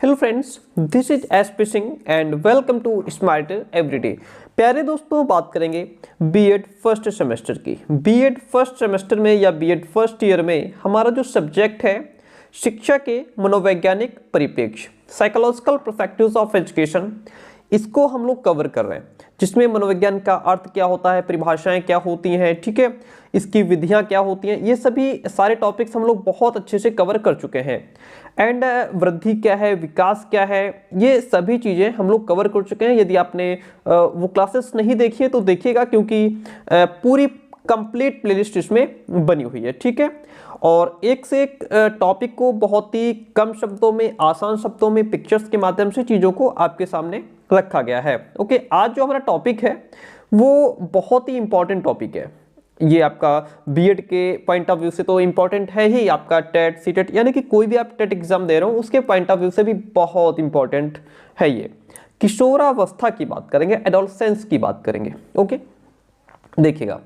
Hello friends, this is SP Singh and welcome to smart everyday. प्यारे दोस्तों, बात करेंगे बीएड फर्स्ट सेमेस्टर की। बीएड फर्स्ट सेमेस्टर में या बीएड फर्स्ट ईयर में हमारा जो सब्जेक्ट है शिक्षा के मनोवैज्ञानिक परिप्रेक्ष्य, साइकोलॉजिकल पर्सपेक्टिव्स ऑफ एजुकेशन, इसको हम लोग कवर कर रहे हैं, जिसमें मनोविज्ञान का अर्थ क्या होता है, परिभाषाएं क्या होती हैं, ठीक है, इसकी विधियां क्या होती हैं, ये सभी सारे टॉपिक्स हम लोग बहुत अच्छे से कवर कर चुके हैं। एंड वृद्धि क्या है, विकास क्या है, ये सभी चीज़ें हम लोग कवर कर चुके हैं। यदि आपने वो क्लासेस नहीं देखी है तो देखिएगा, क्योंकि पूरी कंप्लीट प्लेलिस्ट इसमें बनी हुई है, ठीक है। और एक से एक टॉपिक को बहुत ही कम शब्दों में, आसान शब्दों में, पिक्चर्स के माध्यम से चीज़ों को आपके सामने रखा गया है। ओके, आज जो हमारा टॉपिक है वो बहुत ही इंपॉर्टेंट टॉपिक है। ये आपका बीएड के पॉइंट ऑफ व्यू से तो इंपॉर्टेंट है ही, आपका टेट सीटेट यानी कि कोई भी आप टेट एग्जाम दे रहे हो उसके पॉइंट ऑफ व्यू से भी बहुत इंपॉर्टेंट है। ये किशोरावस्था की बात करेंगे, एडोलसेंस की बात करेंगे। ओके, देखिएगा,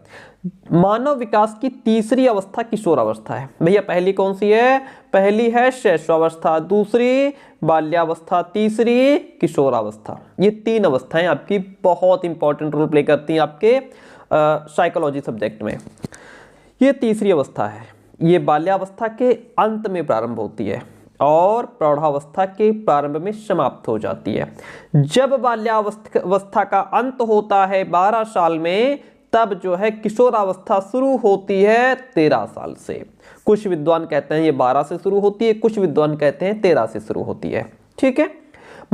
मानव विकास की तीसरी अवस्था किशोरावस्था है। भैया पहली कौन सी है? पहली है शैशवावस्था, दूसरी बाल्यावस्था, तीसरी किशोरावस्था। ये तीन अवस्थाएं आपकी बहुत इंपॉर्टेंट रोल प्ले करती हैं आपके साइकोलॉजी सब्जेक्ट में। ये तीसरी अवस्था है, ये बाल्यावस्था के अंत में प्रारंभ होती है और प्रौढ़ावस्था के प्रारंभ में समाप्त हो जाती है। जब बाल्यावस्था का अंत होता है 12 साल में, तब जो है किशोरावस्था शुरू होती है 13 साल से। कुछ विद्वान कहते हैं ये 12 से शुरू होती है, कुछ विद्वान कहते हैं 13 से शुरू होती है, ठीक है।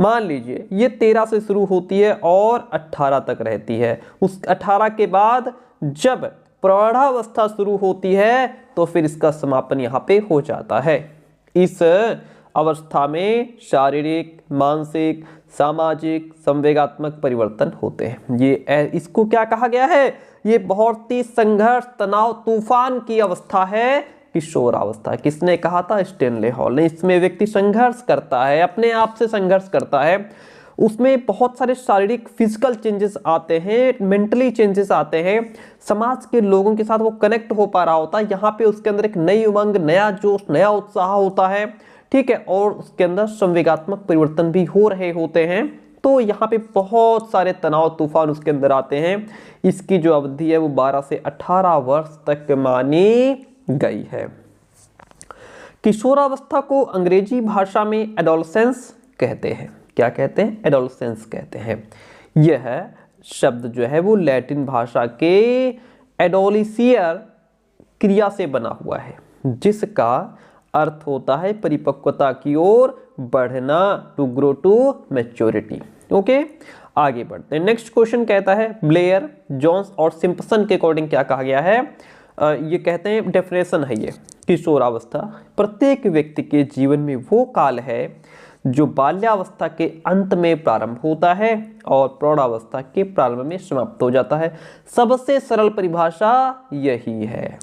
मान लीजिए ये 13 से शुरू होती है और 18 तक रहती है। उस 18 के बाद जब प्रौढ़ावस्था शुरू होती है तो फिर इसका समापन यहाँ पे हो जाता है। इस अवस्था में शारीरिक, मानसिक, सामाजिक, संवेगात्मक परिवर्तन होते हैं। ये इसको क्या कहा गया है? ये बहुत ही संघर्ष, तनाव, तूफान की अवस्था है किशोरावस्था। किसने कहा था? स्टेनले हॉल ने। इसमें व्यक्ति संघर्ष करता है, अपने आप से संघर्ष करता है। उसमें बहुत सारे शारीरिक फिजिकल चेंजेस आते हैं, मेंटली चेंजेस आते हैं, समाज के लोगों के साथ वो कनेक्ट हो पा रहा होता है। यहाँ पे उसके अंदर एक नई उमंग, नया जोश, नया उत्साह होता है, ठीक है, और उसके अंदर संवेगात्मक परिवर्तन भी हो रहे होते हैं। तो यहाँ पे बहुत सारे तनाव तूफान उसके अंदर आते हैं। इसकी जो अवधि है वो 12 से 18 वर्ष तक मानी गई है। किशोरावस्था को अंग्रेजी भाषा में एडोलसेंस कहते हैं। क्या कहते हैं? एडोलसेंस कहते हैं। यह शब्द जो है वो लैटिन भाषा के एडोलिसियर क्रिया से बना हुआ है, जिसका अर्थ होता है परिपक्वता की ओर बढ़ना, to grow to maturity. Okay, आगे बढ़ते हैं। नेक्स्ट क्वेश्चन कहता है ब्लेयर, जॉन्स और सिम्पसन के अकॉर्डिंग क्या कहा गया है? ये कहते हैं, डेफिनेशन है ये, किशोरावस्था प्रत्येक व्यक्ति के जीवन में वो काल है जो बाल्यावस्था के अंत में प्रारंभ होता है और प्रौढ़ावस्था के प्रारंभ में समाप्त हो जाता है। सबसे सरल परिभाषा यही है।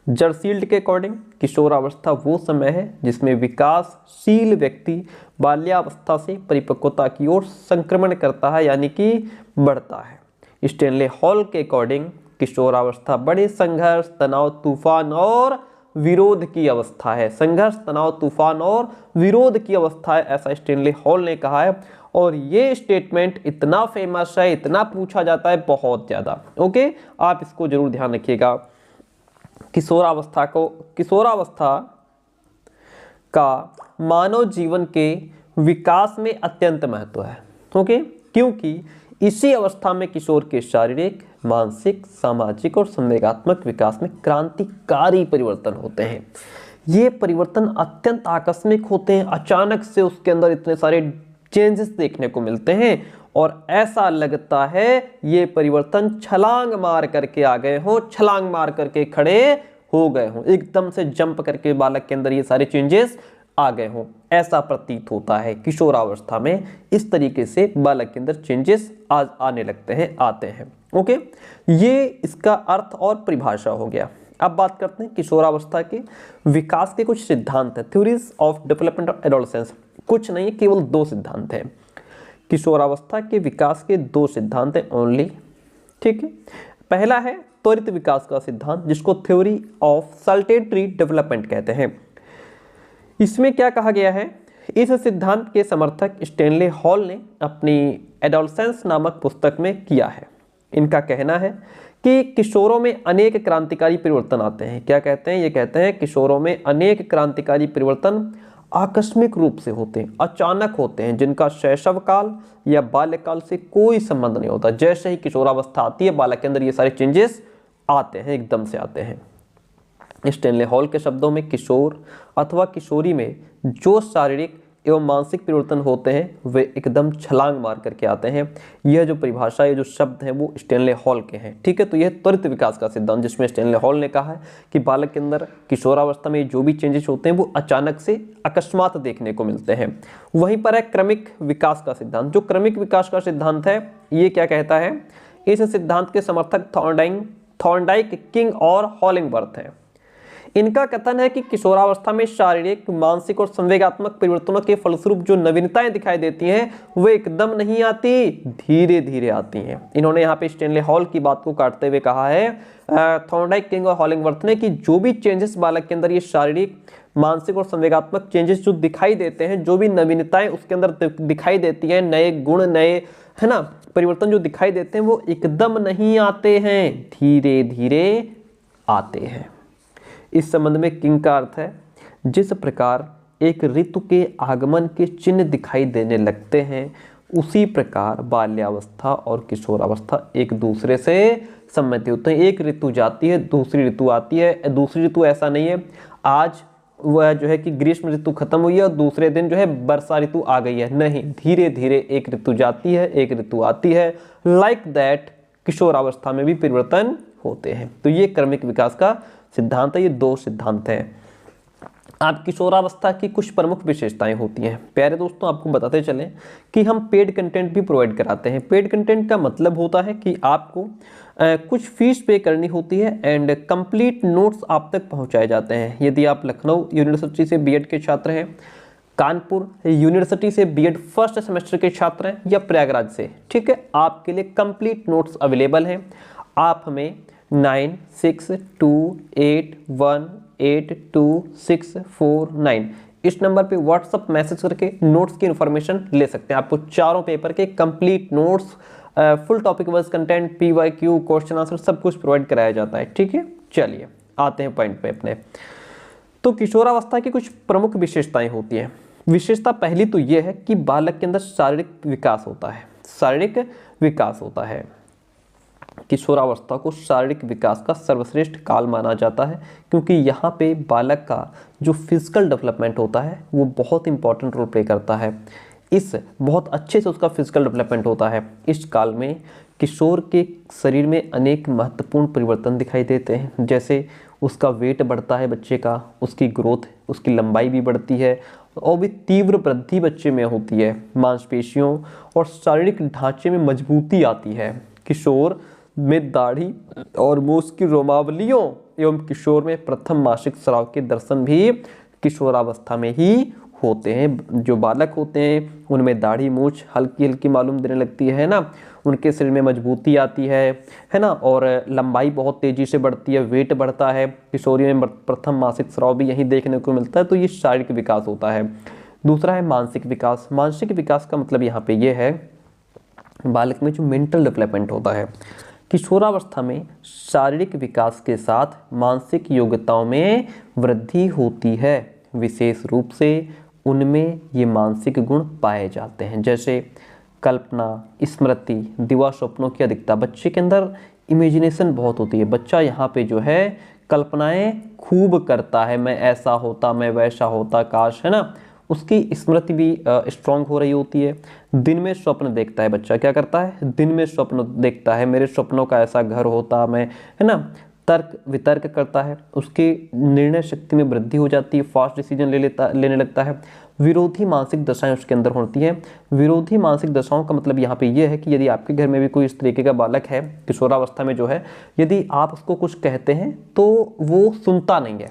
जर्सील्ड के अकॉर्डिंग किशोरावस्था वो समय है जिसमें विकासशील व्यक्ति बाल्यावस्था से परिपक्वता की ओर संक्रमण करता है, यानी कि बढ़ता है। स्टेनले हॉल के अकॉर्डिंग किशोरावस्था बड़े संघर्ष, तनाव, तूफान और विरोध की अवस्था है। संघर्ष, तनाव, तूफान और विरोध की अवस्था है, ऐसा स्टेनले हॉल ने कहा है। और ये स्टेटमेंट इतना फेमस है, इतना पूछा जाता है, बहुत ज्यादा। ओके, आप इसको जरूर ध्यान रखिएगा। किशोरावस्था का मानव जीवन के विकास में अत्यंत महत्व है। ओके, क्योंकि इसी अवस्था में किशोर के शारीरिक, मानसिक, सामाजिक और संवेगात्मक विकास में क्रांतिकारी परिवर्तन होते हैं। ये परिवर्तन अत्यंत आकस्मिक होते हैं, अचानक से उसके अंदर इतने सारे चेंजेस देखने को मिलते हैं और ऐसा लगता है ये परिवर्तन छलांग मार करके आ गए हों, छलांग मार करके खड़े हो गए हों, एकदम से जंप करके बालक के अंदर ये सारे चेंजेस आ गए हों, ऐसा प्रतीत होता है। किशोरावस्था में इस तरीके से बालक के अंदर चेंजेस आज आने लगते हैं, आते हैं। ओके, ये इसका अर्थ और परिभाषा हो गया। अब बात करते हैं किशोरावस्था के विकास के कुछ सिद्धांत है, theories of development of adolescence. कुछ नहीं, केवल 2 सिद्धांत हैं। किशोरावस्था के विकास के 2 सिद्धांत हैं ओनली, ठीक है। पहला है त्वरित विकास का सिद्धांत, जिसको थ्योरी ऑफ सल्टेटरी डेवलपमेंट कहते हैं। इसमें क्या कहा गया है इस सिद्धांत के समर्थक स्टैनले हॉल ने अपनी एडोलसेंस नामक पुस्तक में किया है। इनका कहना है कि किशोरों में अनेक क्रांतिकारी परिवर्तन आते हैं। क्या कहते हैं? ये कहते हैं किशोरों में अनेक क्रांतिकारी परिवर्तन आकस्मिक रूप से होते हैं, अचानक होते हैं, जिनका शैशव काल या बाल्यकाल से कोई संबंध नहीं होता। जैसे ही किशोरावस्था आती है, बालक के अंदर ये सारे चेंजेस आते हैं, एकदम से आते हैं। स्टैनले हॉल के शब्दों में किशोर अथवा किशोरी में जो शारीरिक एवं मानसिक परिवर्तन होते हैं वे एकदम छलांग मार करके आते हैं। यह जो परिभाषा, ये जो शब्द हैं वो स्टैनले हॉल के हैं। ठीक है, तो यह त्वरित विकास का सिद्धांत, जिसमें स्टैनले हॉल ने कहा है कि बालक के अंदर किशोरावस्था में जो भी चेंजेस होते हैं वो अचानक से अकस्मात देखने को मिलते हैं। वहीं पर है क्रमिक विकास का सिद्धांत। जो क्रमिक विकास का सिद्धांत है ये क्या कहता है? इस सिद्धांत के समर्थक थॉर्नडाइक, किंग और हॉलिंगवर्थ हैं। इनका कथन है कि किशोरावस्था में शारीरिक, मानसिक और संवेगात्मक परिवर्तनों के फलस्वरूप जो नवीनताएं दिखाई देती हैं वो एकदम नहीं आती, धीरे धीरे आती हैं। इन्होंने यहाँ पे स्टैनले हॉल की बात को काटते हुए कहा है, थॉर्नडाइक, किंग और हॉलिंगवर्थ ने, कि जो भी चेंजेस बालक के अंदर ये शारीरिक, मानसिक और संवेगात्मक चेंजेस जो दिखाई देते हैं, जो भी नवीनताएं उसके अंदर दिखाई देती हैं, नए गुण, नए है ना परिवर्तन जो दिखाई देते हैं वो एकदम नहीं आते हैं, धीरे धीरे आते हैं। इस संबंध में किंग का अर्थ है, जिस प्रकार एक ऋतु के आगमन के चिन्ह दिखाई देने लगते हैं उसी प्रकार बाल्यावस्था और किशोरावस्था एक दूसरे से संबंधित होते हैं। एक ऋतु जाती है, दूसरी ऋतु आती है। दूसरी ऋतु ऐसा नहीं है आज वह जो है कि ग्रीष्म ऋतु खत्म हुई है और दूसरे दिन जो है वर्षा ऋतु आ गई है, नहीं, धीरे धीरे एक ऋतु जाती है, एक ऋतु आती है। लाइक दैट किशोरावस्था में भी परिवर्तन होते हैं। तो ये क्रमिक विकास का सिद्धांत है। ये दो सिद्धांत हैं। आप किशोरावस्था की कुछ प्रमुख विशेषताएं होती हैं। प्यारे दोस्तों, आपको बताते चलें कि हम पेड कंटेंट भी प्रोवाइड कराते हैं। पेड कंटेंट का मतलब होता है कि आपको कुछ फीस पे करनी होती है एंड कंप्लीट नोट्स आप तक पहुंचाए जाते हैं। यदि आप लखनऊ यूनिवर्सिटी से बीएड के छात्र हैं, कानपुर यूनिवर्सिटी से बीएड फर्स्ट सेमेस्टर के छात्र हैं या प्रयागराज से, ठीक है, आपके लिए कंप्लीट नोट्स अवेलेबल हैं। आप हमें 9628182649 इस नंबर पे व्हाट्सअप मैसेज करके नोट्स की इन्फॉर्मेशन ले सकते हैं। आपको चारों पेपर के complete notes, full topic wise content, PYQ, question answer सब कुछ प्रोवाइड कराया जाता है। ठीक है, चलिए आते हैं पॉइंट पे अपने। तो किशोरावस्था की कुछ प्रमुख विशेषताएं होती हैं। विशेषता पहली तो यह है कि बालक के अंदर शारीरिक विकास होता है। शारीरिक विकास होता है। किशोरावस्था को शारीरिक विकास का सर्वश्रेष्ठ काल माना जाता है, क्योंकि यहाँ पे बालक का जो फिजिकल डेवलपमेंट होता है वो बहुत इंपॉर्टेंट रोल प्ले करता है। इस बहुत अच्छे से उसका फिजिकल डेवलपमेंट होता है। इस काल में किशोर के शरीर में अनेक महत्वपूर्ण परिवर्तन दिखाई देते हैं, जैसे उसका वेट बढ़ता है बच्चे का, उसकी ग्रोथ, उसकी लंबाई भी बढ़ती है और भी तीव्र वृद्धि बच्चे में होती है। मांसपेशियों और शारीरिक ढांचे में मजबूती आती है। किशोर में दाढ़ी और मूछ की रोमावलियों एवं किशोर में प्रथम मासिक स्राव के दर्शन भी किशोरावस्था में ही होते हैं। जो बालक होते हैं उनमें दाढ़ी मूछ हल्की हल्की मालूम देने लगती है ना, उनके शरीर में मजबूती आती है ना, और लंबाई बहुत तेजी से बढ़ती है, वेट बढ़ता है। किशोरी में प्रथम मासिक स्राव भी यही देखने को मिलता है। तो ये शारीरिक विकास होता है। दूसरा है मानसिक विकास। मानसिक विकास का मतलब यहाँ पे ये है बालक में जो मेंटल डेवलपमेंट होता है। किशोरावस्था में शारीरिक विकास के साथ मानसिक योग्यताओं में वृद्धि होती है। विशेष रूप से उनमें ये मानसिक गुण पाए जाते हैं, जैसे कल्पना, स्मृति, दिवा स्वप्नों की अधिकता। बच्चे के अंदर इमेजिनेशन बहुत होती है। बच्चा यहाँ पे जो है कल्पनाएं खूब करता है, मैं ऐसा होता, मैं वैसा होता, काश, है ना। उसकी स्मृति भी स्ट्रांग हो रही होती है। दिन में स्वप्न देखता है बच्चा, क्या करता है, दिन में स्वप्न देखता है, मेरे स्वप्नों का ऐसा घर होता, मैं, है ना। तर्क वितर्क करता है, उसकी निर्णय शक्ति में वृद्धि हो जाती है, फास्ट डिसीजन लेने लगता है। विरोधी मानसिक दशाएं उसके अंदर होती हैं। विरोधी मानसिक दशाओं का मतलब यहाँ पे ये है कि यदि आपके घर में भी कोई इस तरीके का बालक है किशोरावस्था में जो है, यदि आप उसको कुछ कहते हैं तो वो सुनता नहीं है,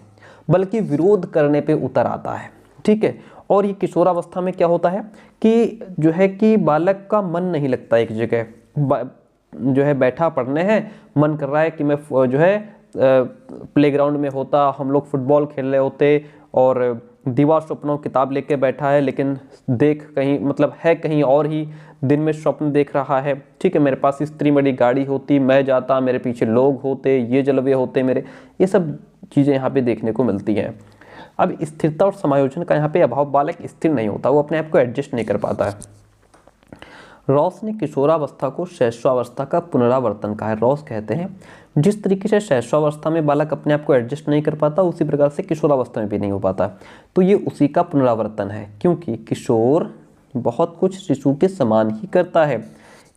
बल्कि विरोध करने पे उतर आता है। ठीक है, और ये किशोरावस्था में क्या होता है कि जो है कि बालक का मन नहीं लगता एक जगह, जो है बैठा पढ़ने हैं, मन कर रहा है कि मैं जो है प्लेग्राउंड में होता, हम लोग फुटबॉल खेल रहे होते और दीवा स्वप्नों किताब लेके बैठा है, लेकिन देख कहीं मतलब है कहीं और ही, दिन में स्वप्न देख रहा है। ठीक है, मेरे पास इतनी बड़ी गाड़ी होती, मैं जाता, मेरे पीछे लोग होते, ये जलवे होते मेरे, ये सब चीज़ें यहाँ पे देखने को मिलती हैं। अब स्थिरता और समायोजन का यहाँ पे अभाव, बालक स्थिर नहीं होता, वो अपने आप को एडजस्ट नहीं कर पाता है। रॉस ने किशोरावस्था को शैशवावस्था का पुनरावर्तन कहा है। रॉस कहते हैं जिस तरीके से शैशवावस्था में बालक अपने आप को एडजस्ट नहीं कर पाता, उसी प्रकार से किशोरावस्था में भी नहीं हो पाता, तो ये उसी का पुनरावर्तन है, क्योंकि किशोर बहुत कुछ शिशु के समान ही करता है।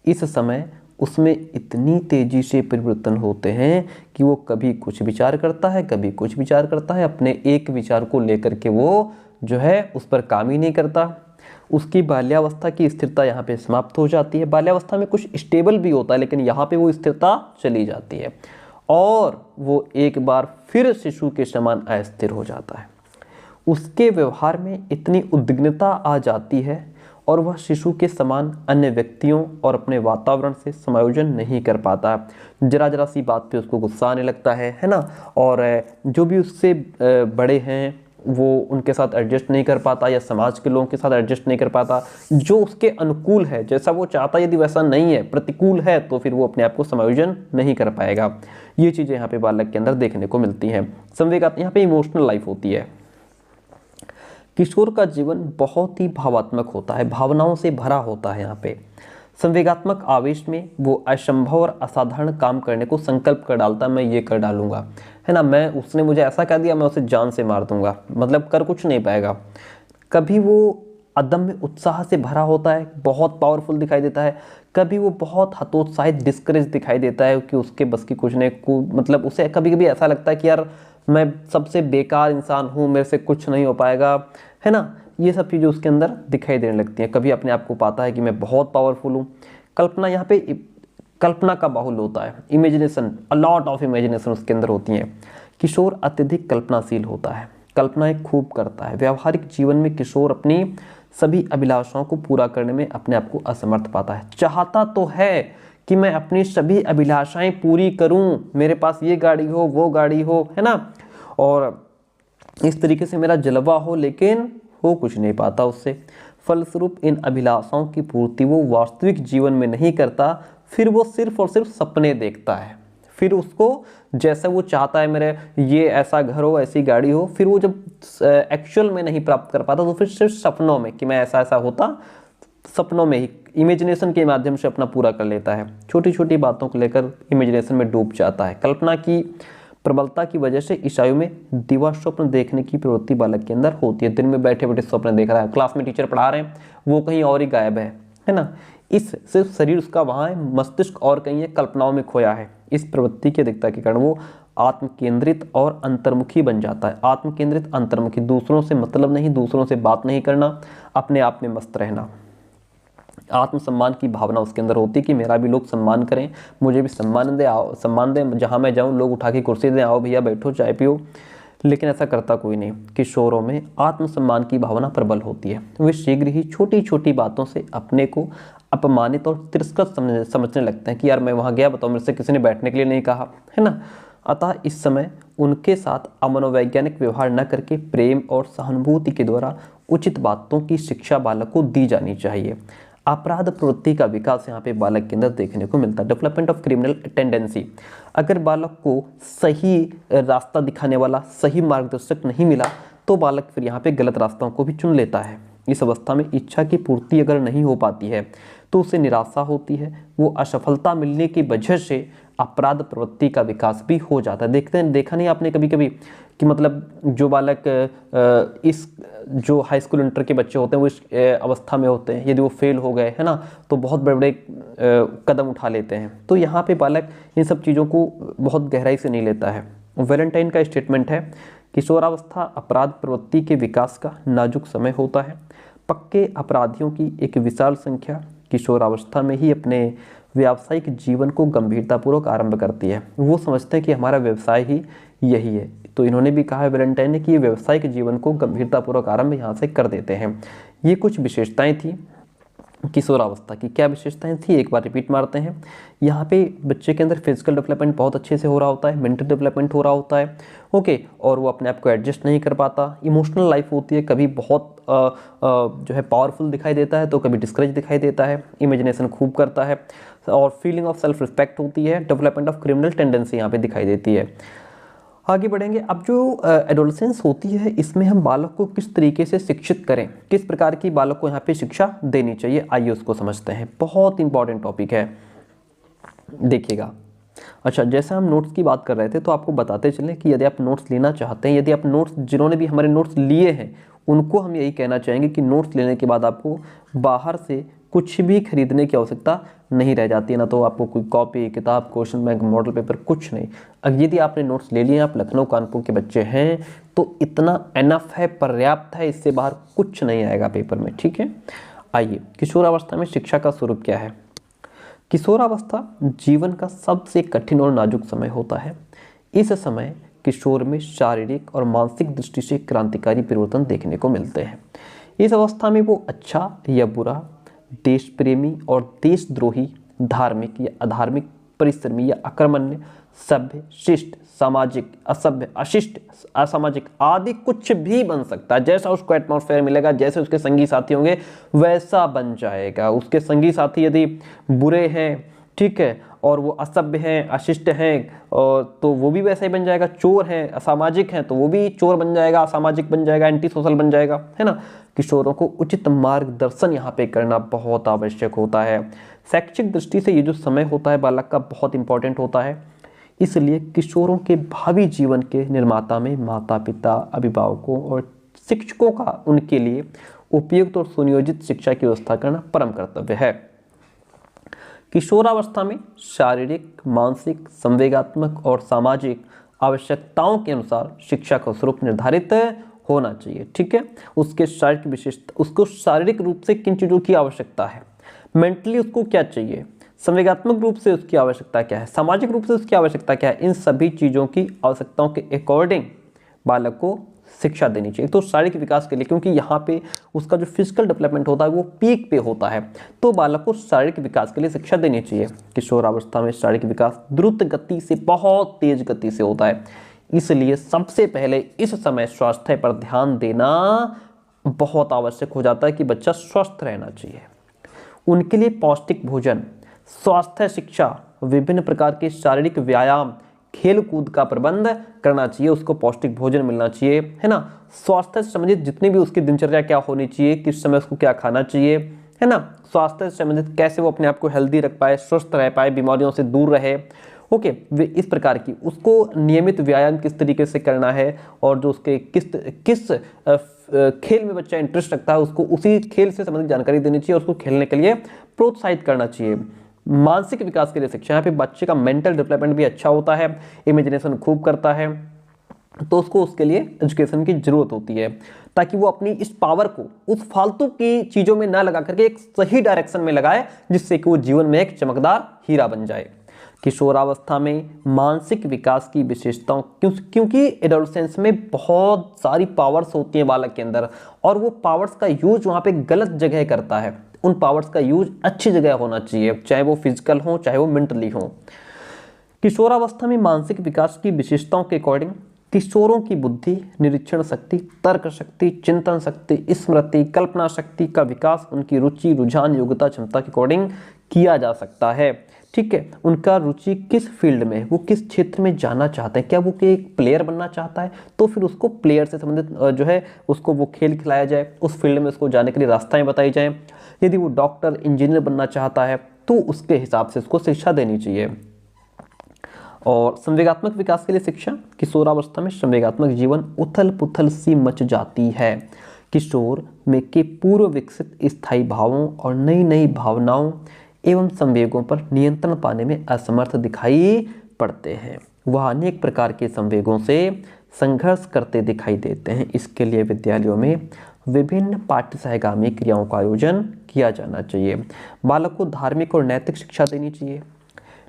इस समय उसमें इतनी तेजी से परिवर्तन होते हैं कि वो कभी कुछ विचार करता है, कभी कुछ विचार करता है, अपने एक विचार को लेकर के वो जो है उस पर काम ही नहीं करता। उसकी बाल्यावस्था की स्थिरता यहाँ पे समाप्त हो जाती है। बाल्यावस्था में कुछ स्टेबल भी होता है, लेकिन यहाँ पे वो स्थिरता चली जाती है और वो एक बार फिर शिशु के समान अस्थिर हो जाता है। उसके व्यवहार में इतनी उद्विग्नता आ जाती है और वह शिशु के समान अन्य व्यक्तियों और अपने वातावरण से समायोजन नहीं कर पाता। जरा जरा सी बात पे उसको गुस्सा आने लगता है ना, और जो भी उससे बड़े हैं वो उनके साथ एडजस्ट नहीं कर पाता, या समाज के लोगों के साथ एडजस्ट नहीं कर पाता। जो उसके अनुकूल है, जैसा वो चाहता है, यदि वैसा नहीं है, प्रतिकूल है, तो फिर वो अपने आप को समायोजन नहीं कर पाएगा। ये चीज़ें यहाँ पे बालक के अंदर देखने को मिलती हैं। संवेगात्मक, यहाँ पे इमोशनल लाइफ होती है। किशोर का जीवन बहुत ही भावात्मक होता है, भावनाओं से भरा होता है। यहाँ पे संवेगात्मक आवेश में वो असंभव और असाधारण काम करने को संकल्प कर डालता है, मैं ये कर डालूंगा, है ना, मैं उसने मुझे ऐसा कह दिया, मैं उसे जान से मार दूंगा, मतलब कर कुछ नहीं पाएगा। कभी वो अदम्य उत्साह से भरा होता है, बहुत पावरफुल दिखाई देता है, कभी वो बहुत हतोत्साहित डिस्करेज दिखाई देता है कि उसके बस की कुछ नहीं, मतलब उसे कभी कभी ऐसा लगता है कि यार मैं सबसे बेकार इंसान हूँ, मेरे से कुछ नहीं हो पाएगा, है ना। ये सब चीज़ें उसके अंदर दिखाई देने लगती हैं। कभी अपने आप को पाता है कि मैं बहुत पावरफुल हूँ। कल्पना, यहाँ पे कल्पना का बाहुल्य होता है, imagination, a lot of imagination उसके अंदर होती हैं। किशोर अत्यधिक कल्पनाशील होता है, कल्पनाएं खूब करता है। व्यावहारिक जीवन में किशोर अपनी सभी अभिलाषाओं को पूरा करने में अपने आप को असमर्थ पाता है। चाहता तो है कि मैं अपनी सभी अभिलाषाएं पूरी करूं, मेरे पास ये गाड़ी हो, वो गाड़ी हो, है ना, और इस तरीके से मेरा जलवा हो, लेकिन हो कुछ नहीं पाता उससे। फलस्वरूप इन अभिलाषाओं की पूर्ति वो वास्तविक जीवन में नहीं करता, फिर वो सिर्फ और सिर्फ सपने देखता है। फिर उसको जैसा वो चाहता है, मेरे ये ऐसा घर हो, ऐसी गाड़ी हो, फिर वो जब एक्चुअल में नहीं प्राप्त कर पाता, तो फिर सिर्फ सपनों में कि मैं ऐसा ऐसा होता, सपनों में ही इमेजिनेशन के माध्यम से अपना पूरा कर लेता है। छोटी छोटी बातों को लेकर इमेजिनेशन में डूब जाता है। कल्पना की प्रबलता की वजह से इस आयु में दिवा स्वप्न देखने की प्रवृत्ति बालक के अंदर होती है। दिन में बैठे बैठे स्वप्न देख रहा है, क्लास में टीचर पढ़ा रहे हैं, वो कहीं और ही गायब है ना। इस सिर्फ शरीर उसका वहाँ है, मस्तिष्क और कहीं है, कल्पनाओं में खोया है। इस प्रवृत्ति की अधिकता के कारण वो आत्म केंद्रित और अंतर्मुखी बन जाता है। आत्म केंद्रित, अंतर्मुखी, दूसरों से मतलब नहीं, दूसरों से बात नहीं करना, अपने आप में मस्त रहना। आत्मसम्मान की भावना उसके अंदर होती है कि मेरा भी लोग सम्मान करें, मुझे भी सम्मान दे, आओ सम्मान दें, जहाँ मैं जाऊँ लोग उठा के कुर्सी दें, आओ भैया बैठो चाय पियो, लेकिन ऐसा करता कोई नहीं। किशोरों में आत्मसम्मान की भावना प्रबल होती है। वे शीघ्र ही छोटी छोटी बातों से अपने को अपमानित और तिरस्कृत समझने लगते हैं कि यार मैं वहाँ गया, बताओ मेरे से किसी ने बैठने के लिए नहीं कहा, है ना। अतः इस समय उनके साथ अमनोवैज्ञानिक व्यवहार न करके प्रेम और सहानुभूति के द्वारा उचित बातों की शिक्षा बालक को दी जानी चाहिए। अपराध प्रवृत्ति का विकास यहाँ पे बालक के अंदर देखने को मिलता है। Development of criminal tendency. अगर बालक को सही रास्ता दिखाने वाला सही मार्गदर्शक नहीं मिला, तो बालक फिर यहाँ पे गलत रास्तों को भी चुन लेता है। इस अवस्था में इच्छा की पूर्ति अगर नहीं हो पाती है तो उसे निराशा होती है। वो असफलता मिलने की वजह से अपराध प्रवृत्ति का विकास भी हो जाता है। देखा नहीं आपने कभी कभी कि मतलब जो बालक इस जो हाई स्कूल इंटर के बच्चे होते हैं वो इस अवस्था में होते हैं, यदि वो फेल हो गए, है ना, तो बहुत बड़े बड़े कदम उठा लेते हैं। तो यहाँ पे बालक इन सब चीज़ों को बहुत गहराई से नहीं लेता है। वैलेंटाइन का स्टेटमेंट है, किशोरावस्था अपराध प्रवृत्ति के विकास का नाजुक समय होता है। पक्के अपराधियों की एक विशाल संख्या किशोरावस्था में ही अपने व्यावसायिक जीवन को गंभीरतापूर्वक आरंभ करती है। वो समझते हैं कि हमारा व्यवसाय ही यही है। तो इन्होंने भी कहा है वैलेंटाइन ने कि ये व्यावसायिक जीवन को गंभीरतापूर्वक आरंभ यहाँ से कर देते हैं। ये कुछ विशेषताएं थी किशोरावस्था की क्या विशेषताएं थी, एक बार रिपीट मारते हैं। यहाँ पे बच्चे के अंदर फिजिकल डेवलपमेंट बहुत अच्छे से हो रहा होता है, मेंटल डेवलपमेंट हो रहा होता है, ओके, और वो अपने आप को एडजस्ट नहीं कर पाता। इमोशनल लाइफ होती है, कभी बहुत जो है पावरफुल दिखाई देता है तो कभी डिस्करेज दिखाई देता है, इमेजिनेशन खूब करता है, और फीलिंग ऑफ सेल्फ रिस्पेक्ट होती है। डेवलपमेंट ऑफ क्रिमिनल टेंडेंसी यहाँ पे दिखाई देती है। आगे बढ़ेंगे। अब जो एडोलसेंस होती है, इसमें हम बालक को किस तरीके से शिक्षित करें, किस प्रकार की बालक को यहाँ पे शिक्षा देनी चाहिए, आइए उसको समझते हैं। बहुत इंपॉर्टेंट टॉपिक है, देखिएगा। अच्छा, जैसे हम नोट्स की बात कर रहे थे तो आपको बताते चलें कि यदि आप नोट्स लेना चाहते हैं, यदि आप नोट्स, जिन्होंने भी हमारे नोट्स लिए हैं उनको हम यही कहना चाहेंगे कि नोट्स लेने के बाद आपको बाहर से कुछ भी खरीदने की आवश्यकता नहीं रह जाती है, ना तो आपको कोई कॉपी, किताब, क्वेश्चन बैंक, मॉडल पेपर, कुछ नहीं। अब यदि आपने नोट्स ले लिए, आप लखनऊ कानपुर के बच्चे हैं तो इतना एनफ है, पर्याप्त है, इससे बाहर कुछ नहीं आएगा पेपर में, ठीक है। आइए, किशोरावस्था में शिक्षा का स्वरूप क्या है। किशोरावस्था जीवन का सबसे कठिन और नाजुक समय होता है। इस समय किशोर में शारीरिक और मानसिक दृष्टि से क्रांतिकारी परिवर्तन देखने को मिलते हैं। इस अवस्था में वो अच्छा या बुरा, देश प्रेमी और देशद्रोही, धार्मिक या अधार्मिक, परिश्रमी या अकर्मण्य, सभ्य, शिष्ट, सामाजिक, असभ्य, अशिष्ट, असामाजिक आदि कुछ भी बन सकता है। जैसा उसको एटमॉस्फेयर मिलेगा, जैसे उसके संगी साथी होंगे वैसा बन जाएगा। उसके संगी साथी यदि बुरे हैं, ठीक है, और वो असभ्य हैं, अशिष्ट हैं, और तो वो भी वैसा ही बन जाएगा। चोर हैं, असामाजिक हैं, तो वो भी चोर बन जाएगा, असामाजिक बन जाएगा, एंटी सोशल बन जाएगा, है ना। किशोरों को उचित मार्गदर्शन यहाँ पे करना बहुत आवश्यक होता है। शैक्षिक दृष्टि से ये जो समय होता है बालक का, बहुत इंपॉर्टेंट होता है। इसलिए किशोरों के भावी जीवन के निर्माता में माता पिता, अभिभावकों और शिक्षकों का उनके लिए उपयुक्त और सुनियोजित शिक्षा की व्यवस्था करना परम कर्तव्य है। किशोरावस्था में शारीरिक, मानसिक, संवेगात्मक और सामाजिक आवश्यकताओं के अनुसार शिक्षा का स्वरूप निर्धारित होना चाहिए, ठीक है। उसके शारीरिक विशेषता, उसको शारीरिक रूप से किन चीज़ों की आवश्यकता है, मेंटली उसको क्या चाहिए, संवेगात्मक रूप से उसकी आवश्यकता क्या है, सामाजिक रूप से उसकी आवश्यकता क्या है, इन सभी चीज़ों की आवश्यकताओं के अकॉर्डिंग बालक को शिक्षा देनी चाहिए। तो शारीरिक विकास के लिए, क्योंकि यहाँ पे उसका जो फिजिकल डेवलपमेंट होता है वो पीक पे होता है, तो बालक को शारीरिक विकास के लिए शिक्षा देनी चाहिए। किशोरावस्था में शारीरिक विकास द्रुत गति से, बहुत तेज गति से होता है, इसलिए सबसे पहले इस समय स्वास्थ्य पर ध्यान देना बहुत आवश्यक हो जाता है कि बच्चा स्वस्थ रहना चाहिए। उनके लिए पौष्टिक भोजन, स्वास्थ्य शिक्षा, विभिन्न प्रकार के शारीरिक व्यायाम, खेल कूद का प्रबंध करना चाहिए। उसको पौष्टिक भोजन मिलना चाहिए, है ना। स्वास्थ्य से संबंधित जितनी भी उसकी दिनचर्या क्या होनी चाहिए, किस समय उसको क्या खाना चाहिए, है ना। स्वास्थ्य से संबंधित कैसे वो अपने आप को हेल्दी रख पाए, स्वस्थ रह पाए, बीमारियों से दूर रहे, ओके, वे इस प्रकार की। उसको नियमित व्यायाम किस तरीके से करना है, और जो उसके किस खेल में बच्चा इंटरेस्ट रखता है उसको उसी खेल से संबंधित जानकारी देनी चाहिए और उसको खेलने के लिए प्रोत्साहित करना चाहिए। मानसिक विकास के लिए शिक्षा, यहाँ पे बच्चे का मेंटल डेवलपमेंट भी अच्छा होता है, इमेजिनेशन खूब करता है, तो उसको उसके लिए एजुकेशन की जरूरत होती है, ताकि वो अपनी इस पावर को उस फालतू की चीज़ों में ना लगा करके एक सही डायरेक्शन में लगाए, जिससे कि वो जीवन में एक चमकदार हीरा बन जाए। किशोरावस्था में मानसिक विकास की विशेषताओं, क्योंकि एडोलसेंस में बहुत सारी पावर्स होती हैं बालक के अंदर, और वो पावर्स का यूज वहाँ पे गलत जगह करता है। उन पावर्स का यूज अच्छी जगह होना चाहिए, चाहे वो फिजिकल हो चाहे वो मेंटली हो। किशोरावस्था में मानसिक विकास की विशेषताओं के अकॉर्डिंग किशोरों की बुद्धि, निरीक्षण शक्ति, तर्क शक्ति, चिंतन शक्ति, स्मृति, कल्पना शक्ति का विकास उनकी रुचि, रुझान, योग्यता, क्षमता के अकॉर्डिंग किया जा सकता है, ठीक है। उनका रुचि किस फील्ड में, वो किस क्षेत्र में जाना चाहते हैं, क्या वो एक प्लेयर बनना चाहता है, तो फिर उसको प्लेयर से संबंधित जो है उसको वो खेल खिलाया जाए, उस फील्ड में उसको जाने के लिए रास्ताएं बताई जाएं। यदि वो डॉक्टर, इंजीनियर बनना चाहता है तो उसके हिसाब से उसको शिक्षा देनी चाहिए। और संवेगात्मक विकास के लिए शिक्षा, किशोरावस्था में संवेगात्मक जीवन उथल पुथल सी मच जाती है। किशोर में के पूर्व विकसित स्थायी भावों और नई नई भावनाओं एवं संवेगों पर नियंत्रण पाने में असमर्थ दिखाई पड़ते हैं। वह अनेक प्रकार के संवेगों से संघर्ष करते दिखाई देते हैं। इसके लिए विद्यालयों में विभिन्न पाठ्य सहगामी क्रियाओं का आयोजन किया जाना चाहिए। बालक को धार्मिक और नैतिक शिक्षा देनी चाहिए।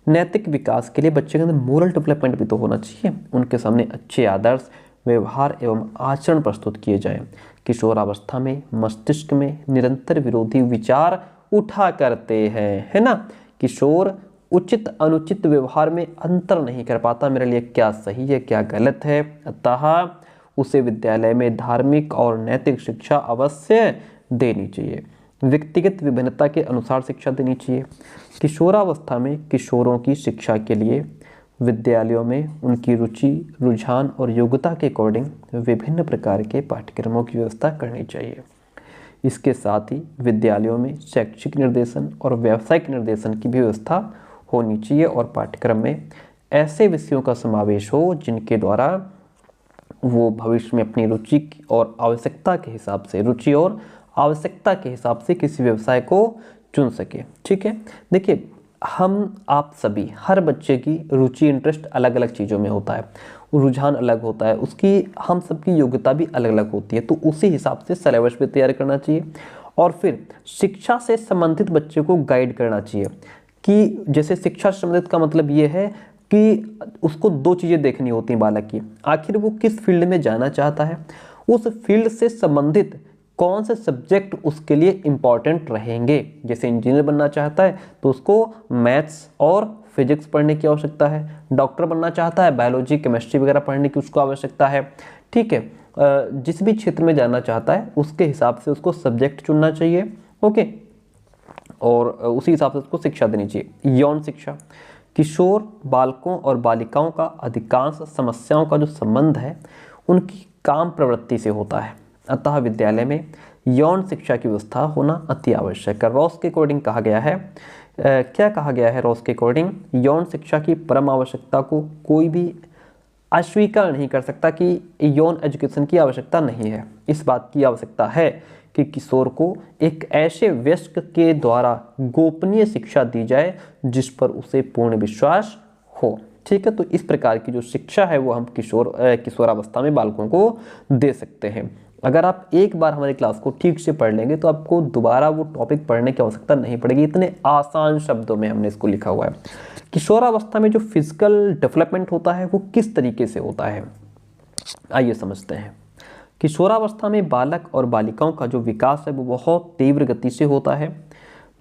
नैतिक विकास के लिए बच्चे के अंदर मोरल डेवलपमेंट भी तो होना चाहिए। उनके सामने अच्छे आदर्श, व्यवहार एवं आचरण प्रस्तुत किए जाएं। किशोरावस्था में मस्तिष्क में निरंतर विरोधी विचार उठा करते हैं, है ना। किशोर उचित अनुचित व्यवहार में अंतर नहीं कर पाता, मेरे लिए क्या सही है क्या गलत है, अतः उसे विद्यालय में धार्मिक और नैतिक शिक्षा अवश्य देनी चाहिए। व्यक्तिगत विभिन्नता के अनुसार शिक्षा देनी चाहिए। किशोरावस्था में किशोरों की शिक्षा के लिए विद्यालयों में उनकी रुचि, रुझान और योग्यता के अकॉर्डिंग विभिन्न प्रकार के पाठ्यक्रमों की व्यवस्था करनी चाहिए। इसके साथ ही विद्यालयों में शैक्षिक निर्देशन और व्यावसायिक निर्देशन की भी व्यवस्था होनी चाहिए और पाठ्यक्रम में ऐसे विषयों का समावेश हो जिनके द्वारा वो भविष्य में अपनी रुचि और आवश्यकता के हिसाब से, रुचि और आवश्यकता के हिसाब से किसी व्यवसाय को चुन सके। ठीक है, देखिए हम आप सभी, हर बच्चे की रुचि इंटरेस्ट अलग अलग चीज़ों में होता है, रुझान अलग होता है, उसकी हम सबकी योग्यता भी अलग अलग होती है, तो उसी हिसाब से सिलेबस भी तैयार करना चाहिए और फिर शिक्षा से संबंधित बच्चे को गाइड करना चाहिए। कि जैसे शिक्षा से संबंधित का मतलब ये है कि उसको दो चीज़ें देखनी होती हैं बालक की, आखिर वो किस फील्ड में जाना चाहता है, उस फील्ड से संबंधित कौन से सब्जेक्ट उसके लिए इम्पॉर्टेंट रहेंगे। जैसे इंजीनियर बनना चाहता है तो उसको मैथ्स और फिजिक्स पढ़ने की आवश्यकता है, डॉक्टर बनना चाहता है बायोलॉजी केमिस्ट्री वगैरह पढ़ने की उसको आवश्यकता है। ठीक है, जिस भी क्षेत्र में जाना चाहता है उसके हिसाब से उसको सब्जेक्ट चुनना चाहिए। ओके, और उसी हिसाब से उसको शिक्षा देनी चाहिए। यौन शिक्षा, किशोर बालकों और बालिकाओं का अधिकांश समस्याओं का जो संबंध है उनकी काम प्रवृत्ति से होता है, अतः विद्यालय में यौन शिक्षा की व्यवस्था होना अति आवश्यक है। रॉस के अकॉर्डिंग कहा गया है, क्या कहा गया है रॉस के अकॉर्डिंग, यौन शिक्षा की परम आवश्यकता को कोई भी अस्वीकार नहीं कर सकता कि यौन एजुकेशन की आवश्यकता नहीं है। इस बात की आवश्यकता है कि किशोर को एक ऐसे वयस्क के द्वारा गोपनीय शिक्षा दी जाए जिस पर उसे पूर्ण विश्वास हो। ठीक है, तो इस प्रकार की जो शिक्षा है वो हम किशोरावस्था में बालकों को दे सकते हैं। अगर आप एक बार हमारी क्लास को ठीक से पढ़ लेंगे तो आपको दोबारा वो टॉपिक पढ़ने की आवश्यकता नहीं पड़ेगी, इतने आसान शब्दों में हमने इसको लिखा हुआ है। किशोरावस्था में जो फिजिकल डेवलपमेंट होता है वो किस तरीके से होता है, आइए समझते हैं। किशोरावस्था में बालक और बालिकाओं का जो विकास है वो बहुत तीव्र गति से होता है।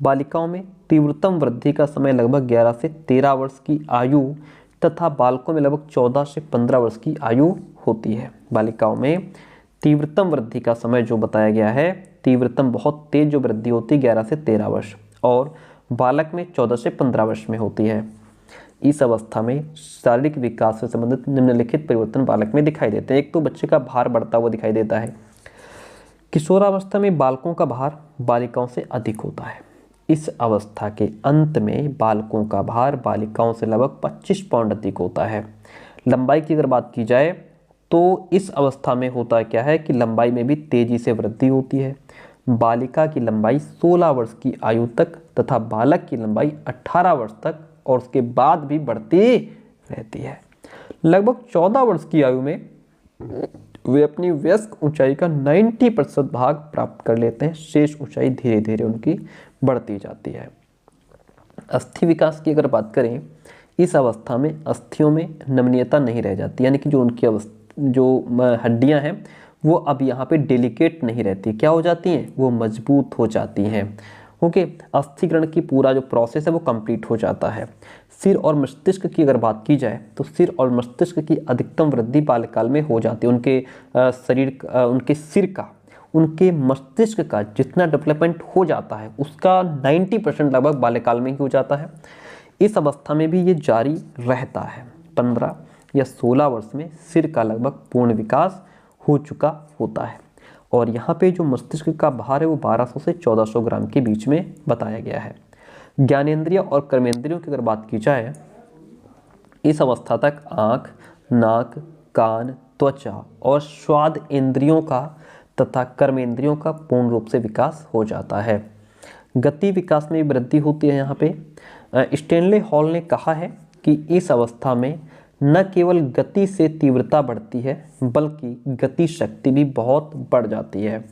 बालिकाओं में तीव्रतम वृद्धि का समय लगभग 11 से 13 वर्ष की आयु तथा बालकों में लगभग 14 से 15 वर्ष की आयु होती है। बालिकाओं में तीव्रतम वृद्धि का समय जो बताया गया है, तीव्रतम बहुत तेज जो वृद्धि होती है 11 से 13 वर्ष, और बालक में 14 से 15 वर्ष में होती है। इस अवस्था में शारीरिक विकास से संबंधित निम्नलिखित परिवर्तन बालक में दिखाई देते हैं। एक तो बच्चे का भार बढ़ता हुआ दिखाई देता है। किशोरावस्था में बालकों का भार बालिकाओं से अधिक होता है। इस अवस्था के अंत में बालकों का भार बालिकाओं से लगभग 25 पाउंड अधिक होता है। लंबाई की अगर बात की जाए तो इस अवस्था में होता क्या है कि लंबाई में भी तेजी से वृद्धि होती है। बालिका की लंबाई 16 वर्ष की आयु तक तथा बालक की लंबाई 18 वर्ष तक और उसके बाद भी बढ़ती रहती है। लगभग 14 वर्ष की आयु में वे अपनी वयस्क ऊंचाई का 90% भाग प्राप्त कर लेते हैं, शेष ऊंचाई धीरे धीरे उनकी बढ़ती जाती है। अस्थि विकास की अगर बात करें, इस अवस्था में अस्थियों में नमनीयता नहीं रह जाती, यानी कि जो उनकी जो हड्डियां हैं वो अब यहाँ पे डेलिकेट नहीं रहती, क्या हो जाती हैं, वो मजबूत हो जाती हैं। ओके, अस्थिकरण की पूरा जो प्रोसेस है वो कंप्लीट हो जाता है। सिर और मस्तिष्क की अगर बात की जाए तो सिर और मस्तिष्क की अधिकतम वृद्धि बाल्यकाल में हो जाती है। उनके उनके सिर का, उनके मस्तिष्क का जितना डेवलपमेंट हो जाता है उसका 90% लगभग बाल्यकाल में ही हो जाता है। इस अवस्था में भी ये जारी रहता है। 15 या 16 वर्ष में सिर का लगभग पूर्ण विकास हो चुका होता है और यहाँ पे जो मस्तिष्क का भार है वो 1200 से 1400 ग्राम के बीच में बताया गया है। ज्ञानेंद्रिय और कर्मेंद्रियों की अगर बात की जाए, इस अवस्था तक आँख, नाक, कान, त्वचा और स्वाद इंद्रियों का तथा कर्मेंद्रियों का पूर्ण रूप से विकास हो जाता है। गति विकास में वृद्धि होती है। यहाँ पे स्टेनले हॉल ने कहा है कि इस अवस्था में न केवल गति से तीव्रता बढ़ती है बल्कि गति शक्ति भी बहुत बढ़ जाती है।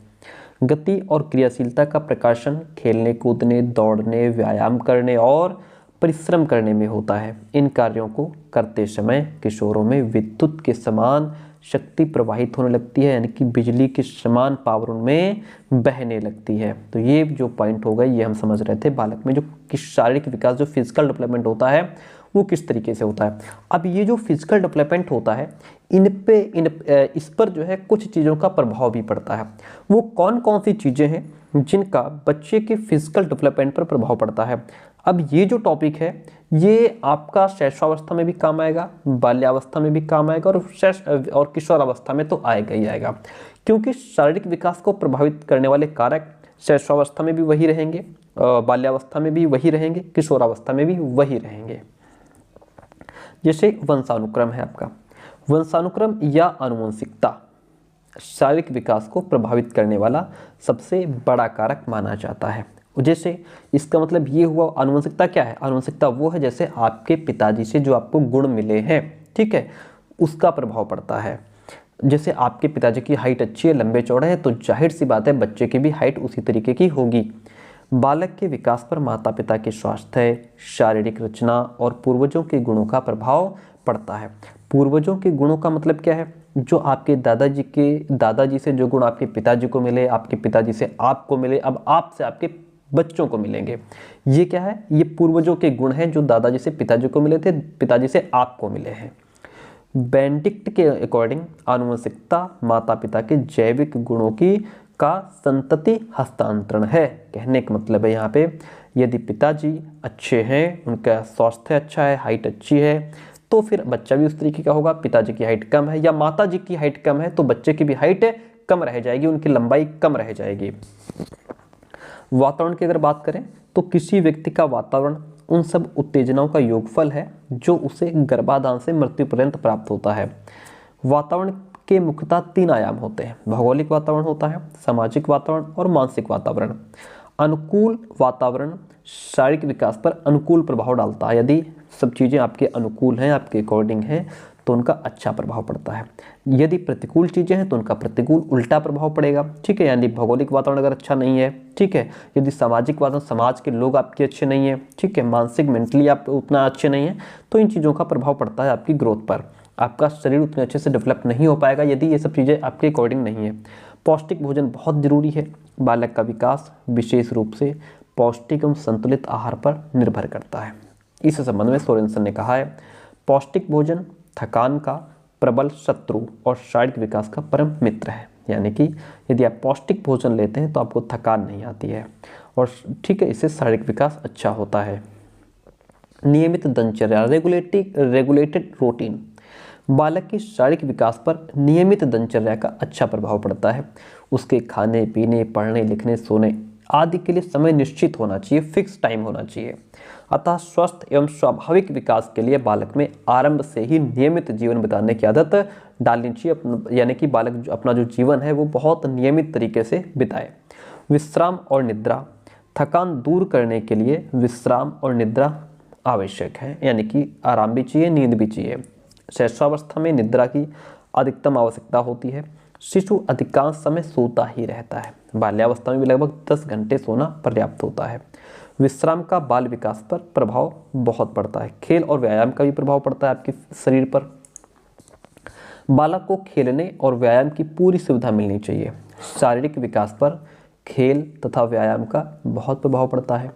गति और क्रियाशीलता का प्रकाशन खेलने कूदने, दौड़ने, व्यायाम करने और परिश्रम करने में होता है। इन कार्यों को करते समय किशोरों में विद्युत के समान शक्ति प्रवाहित होने लगती है, यानी कि बिजली के समान पावर उनमें बहने लगती है। तो ये जो पॉइंट होगा ये हम समझ रहे थे बालक में जो शारीरिक विकास, जो फिजिकल डेवलपमेंट होता है वो किस तरीके से होता है। अब ये जो फिजिकल डेवलपमेंट होता है इस पर जो है कुछ चीज़ों का प्रभाव भी पड़ता है। वो कौन कौन सी चीज़ें हैं जिनका बच्चे के फिजिकल डेवलपमेंट पर प्रभाव पड़ता है। अब ये जो टॉपिक है ये आपका शैशवावस्था में भी काम आएगा, बाल्यावस्था में भी काम आएगा और किशोरावस्था में तो आएगा ही आएगा, क्योंकि शारीरिक विकास को प्रभावित करने वाले कारक शैशवावस्था में भी वही रहेंगे, बाल्यावस्था में भी वही रहेंगे, किशोरावस्था में भी वही रहेंगे। जैसे वंशानुक्रम है आपका, वंशानुक्रम या आनुवंशिकता शारीरिक विकास को प्रभावित करने वाला सबसे बड़ा कारक माना जाता है। जैसे इसका मतलब ये हुआ, आनुवंशिकता क्या है? आनुवंशिकता वो है जैसे आपके पिताजी से जो आपको गुण मिले हैं, ठीक है, उसका प्रभाव पड़ता है। जैसे आपके पिताजी की हाइट अच्छी है, लंबे चौड़े हैं, तो जाहिर सी बात है बच्चे की भी हाइट उसी तरीके की होगी। बालक के विकास पर माता पिता के स्वास्थ्य, शारीरिक रचना और पूर्वजों के गुणों का प्रभाव पड़ता है। पूर्वजों के गुणों का मतलब क्या है? जो आपके दादाजी से जो गुण आपके पिताजी को मिले, आपके पिताजी से आपको मिले, अब आपसे आपके बच्चों को मिलेंगे। ये क्या है? ये पूर्वजों के गुण हैं जो दादाजी से पिताजी को मिले थे, पिताजी से आपको मिले हैं। बेनेडिक्ट के अकॉर्डिंग आनुवंशिकता माता पिता के जैविक गुणों की का संतति हस्तांतरण है। कहने का मतलब है यहाँ पे यदि पिताजी अच्छे हैं, उनका स्वास्थ्य अच्छा है, हाइट अच्छी है, तो फिर बच्चा भी उस तरीके का होगा। पिताजी की हाइट कम है या माता जी की हाइट कम है तो बच्चे की भी हाइट कम रह जाएगी, उनकी लंबाई कम रह जाएगी। वातावरण की अगर बात करें तो किसी व्यक्ति का वातावरण उन सब उत्तेजनाओं का योगफल है जो उसे गर्भाधान से मृत्यु पर्यंत प्राप्त होता है। वातावरण के मुख्यतः 3 आयाम होते हैं। भौगोलिक वातावरण होता है, सामाजिक वातावरण और मानसिक वातावरण। अनुकूल वातावरण शारीरिक विकास पर अनुकूल प्रभाव डालता है। यदि सब चीज़ें आपके अनुकूल हैं, आपके अकॉर्डिंग हैं, तो उनका अच्छा प्रभाव पड़ता है। यदि प्रतिकूल चीज़ें हैं तो उनका प्रतिकूल उल्टा प्रभाव पड़ेगा, ठीक है। यानी भौगोलिक वातावरण अगर अच्छा नहीं है, ठीक है, यदि सामाजिक वातावरण, समाज के लोग आपके अच्छे नहीं हैं, ठीक है, मानसिक मेंटली आप उतना अच्छे नहीं हैं, तो इन चीज़ों का प्रभाव पड़ता है आपकी ग्रोथ पर। आपका शरीर उतने अच्छे से डेवलप नहीं हो पाएगा यदि ये सब चीज़ें आपके अकॉर्डिंग नहीं है। पौष्टिक भोजन बहुत जरूरी है। बालक का विकास विशेष रूप से पौष्टिक एवं संतुलित आहार पर निर्भर करता है। इस संबंध में सोरेनसन ने कहा है, पौष्टिक भोजन थकान का प्रबल शत्रु और शारीरिक विकास का परम मित्र है। यानी कि यदि आप पौष्टिक भोजन लेते हैं तो आपको थकान नहीं आती है और ठीक है, इससे शारीरिक विकास अच्छा होता है। नियमित दिनचर्या, रेगुलेटेड रूटीन, बालक के शारीरिक विकास पर नियमित दिनचर्या का अच्छा प्रभाव पड़ता है। उसके खाने पीने, पढ़ने लिखने, सोने आदि के लिए समय निश्चित होना चाहिए, फिक्स टाइम होना चाहिए। अतः स्वस्थ एवं स्वाभाविक विकास के लिए बालक में आरंभ से ही नियमित जीवन बिताने की आदत डालनी चाहिए। यानी कि बालक अपना जो जीवन है वो बहुत नियमित तरीके से बिताए। विश्राम और निद्रा, थकान दूर करने के लिए विश्राम और निद्रा आवश्यक है। यानी कि आराम भी चाहिए, नींद भी चाहिए। शैशवावस्था में निद्रा की अधिकतम आवश्यकता होती है। शिशु अधिकांश समय सोता ही रहता है। बाल्यावस्था में भी लगभग 10 घंटे सोना पर्याप्त होता है। विश्राम का बाल विकास पर प्रभाव बहुत पड़ता है। खेल और व्यायाम का भी प्रभाव पड़ता है आपके शरीर पर। बालक को खेलने और व्यायाम की पूरी सुविधा मिलनी चाहिए। शारीरिक विकास पर खेल तथा व्यायाम का बहुत प्रभाव पड़ता है।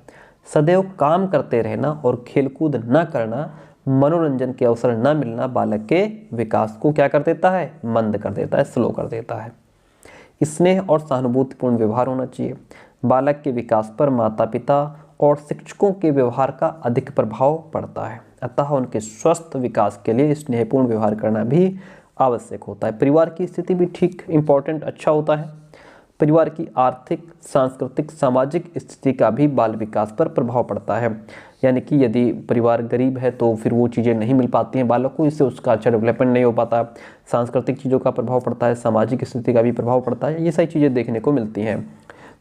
सदैव काम करते रहना और खेलकूद न करना, मनोरंजन के अवसर न मिलना बालक के विकास को क्या कर देता है? मंद कर देता है, स्लो कर देता है। स्नेह और सहानुभूतिपूर्ण व्यवहार होना चाहिए। बालक के विकास पर माता पिता और शिक्षकों के व्यवहार का अधिक प्रभाव पड़ता है। अतः उनके स्वस्थ विकास के लिए स्नेहपूर्ण व्यवहार करना भी आवश्यक होता है। परिवार की स्थिति भी ठीक इम्पोर्टेंट अच्छा होता है। परिवार की आर्थिक, सांस्कृतिक, सामाजिक स्थिति का भी बाल विकास पर प्रभाव पड़ता है। यानी कि यदि परिवार गरीब है तो फिर वो चीज़ें नहीं मिल पाती हैं बालक को, इससे उसका अच्छा डेवलपमेंट नहीं हो पाता। सांस्कृतिक चीज़ों का प्रभाव पड़ता है, सामाजिक स्थिति का भी प्रभाव पड़ता है, ये सारी चीज़ें देखने को मिलती हैं।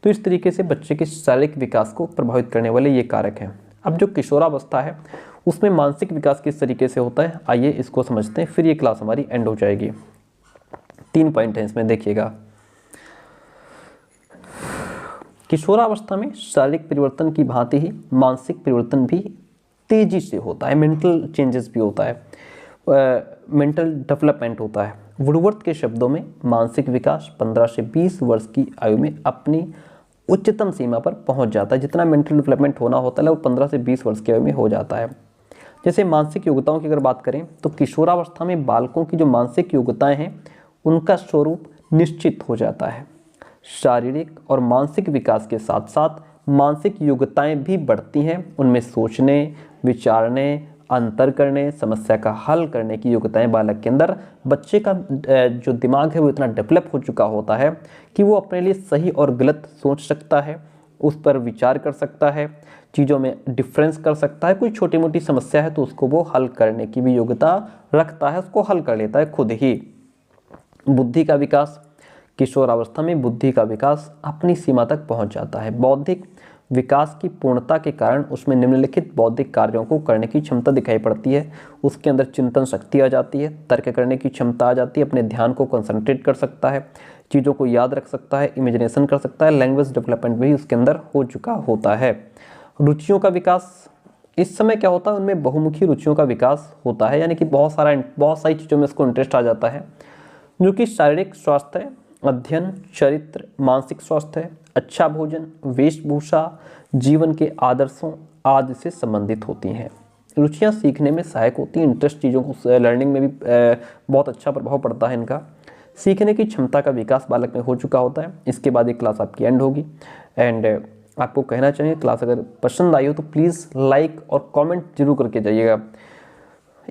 तो इस तरीके से बच्चे के शारीरिक विकास को प्रभावित करने वाले ये कारक हैं। अब जो किशोरावस्था है उसमें मानसिक विकास किस तरीके से होता है, आइए इसको समझते हैं, फिर ये क्लास हमारी एंड हो जाएगी। 3 पॉइंट हैं इसमें, देखिएगा। किशोरावस्था में शारीरिक परिवर्तन की भांति ही मानसिक परिवर्तन भी तेजी से होता है। मेंटल चेंजेस भी होता है, मेंटल डेवलपमेंट होता है। वुडवर्थ के शब्दों में मानसिक विकास 15 से 20 वर्ष की आयु में अपनी उच्चतम सीमा पर पहुंच जाता है। जितना मेंटल डेवलपमेंट होना होता है वो 15 से 20 वर्ष की आयु में हो जाता है। जैसे मानसिक योग्यताओं की अगर बात करें तो किशोरावस्था में बालकों की जो मानसिक योग्यताएं हैं उनका स्वरूप निश्चित हो जाता है। शारीरिक और मानसिक विकास के साथ साथ मानसिक योग्यताएं भी बढ़ती हैं। उनमें सोचने, विचारने, अंतर करने, समस्या का हल करने की योग्यताएं बालक के अंदर, बच्चे का जो दिमाग है वो इतना डेवलप हो चुका होता है कि वो अपने लिए सही और गलत सोच सकता है, उस पर विचार कर सकता है, चीज़ों में डिफरेंस कर सकता है। कोई छोटी मोटी समस्या है तो उसको वो हल करने की भी योग्यता रखता है, उसको हल कर लेता है खुद ही। बुद्धि का विकास, किशोरावस्था में बुद्धि का विकास अपनी सीमा तक पहुंच जाता है। बौद्धिक विकास की पूर्णता के कारण उसमें निम्नलिखित बौद्धिक कार्यों को करने की क्षमता दिखाई पड़ती है। उसके अंदर चिंतन शक्ति आ जाती है, तर्क करने की क्षमता आ जाती है, अपने ध्यान को कंसंट्रेट कर सकता है, चीज़ों को याद रख सकता है, इमेजिनेशन कर सकता है, लैंग्वेज डेवलपमेंट भी उसके अंदर हो चुका होता है। रुचियों का विकास, इस समय क्या होता है उनमें बहुमुखी रुचियों का विकास होता है, यानी कि बहुत सारी चीज़ों में उसको इंटरेस्ट आ जाता है, जो कि शारीरिक स्वास्थ्य, अध्ययन, चरित्र, मानसिक स्वास्थ्य, अच्छा भोजन, वेशभूषा, जीवन के आदर्शों आदि से संबंधित होती हैं। रुचियाँ सीखने में सहायक होती हैं, इंटरेस्ट चीज़ों को लर्निंग में भी बहुत अच्छा प्रभाव पड़ता है इनका। सीखने की क्षमता का विकास बालक में हो चुका होता है। इसके बाद ये क्लास आपकी एंड होगी। एंड आपको कहना चाहिए क्लास अगर पसंद आई हो तो प्लीज़ लाइक और कमेंट जरूर करके जाइएगा।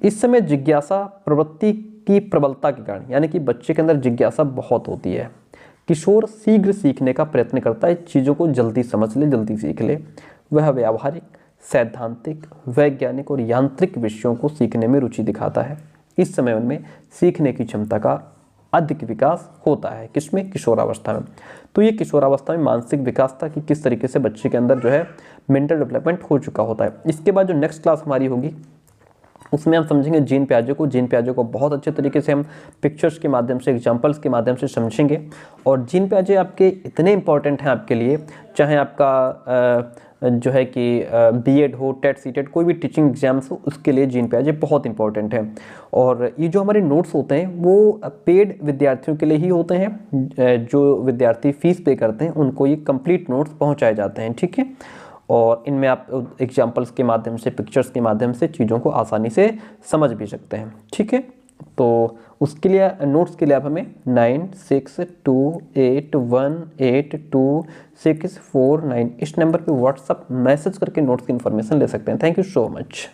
इस समय जिज्ञासा प्रवृत्ति की प्रबलता के कारण, यानी कि बच्चे के अंदर जिज्ञासा बहुत होती है। किशोर शीघ्र सीखने का प्रयत्न करता है, चीज़ों को जल्दी समझ ले, जल्दी सीख ले। वह व्यावहारिक, सैद्धांतिक, वैज्ञानिक और यांत्रिक विषयों को सीखने में रुचि दिखाता है। इस समय उनमें सीखने की क्षमता का अधिक विकास होता है। किसमें? किशोरावस्था में। तो ये किशोरावस्था में मानसिक विकास था कि किस तरीके से बच्चे के अंदर जो है मेंटल डेवलपमेंट हो चुका होता है। इसके बाद जो नेक्स्ट क्लास हमारी होगी उसमें हम समझेंगे जीन पियाजे को। जीन पियाजे को बहुत अच्छे तरीके से हम पिक्चर्स के माध्यम से, एग्जांपल्स के माध्यम से समझेंगे। और जीन पियाजे आपके इतने इंपॉर्टेंट हैं आपके लिए, चाहे आपका जो है कि बीएड हो, टेट सीटेट, कोई भी टीचिंग एग्जाम्स हो, उसके लिए जीन पियाजे बहुत इंपॉर्टेंट हैं। और ये जो हमारे नोट्स होते हैं वो पेड विद्यार्थियों के लिए ही होते हैं। जो विद्यार्थी फीस पे करते हैं उनको ये कंप्लीट नोट्स पहुँचाए जाते हैं, ठीक है। और इनमें आप एग्जाम्पल्स के माध्यम से, पिक्चर्स के माध्यम से चीज़ों को आसानी से समझ भी सकते हैं, ठीक है। तो उसके लिए नोट्स के लिए आप हमें 9628182649 इस नंबर पे व्हाट्सअप मैसेज करके नोट्स की इन्फॉर्मेशन ले सकते हैं। Thank you so much.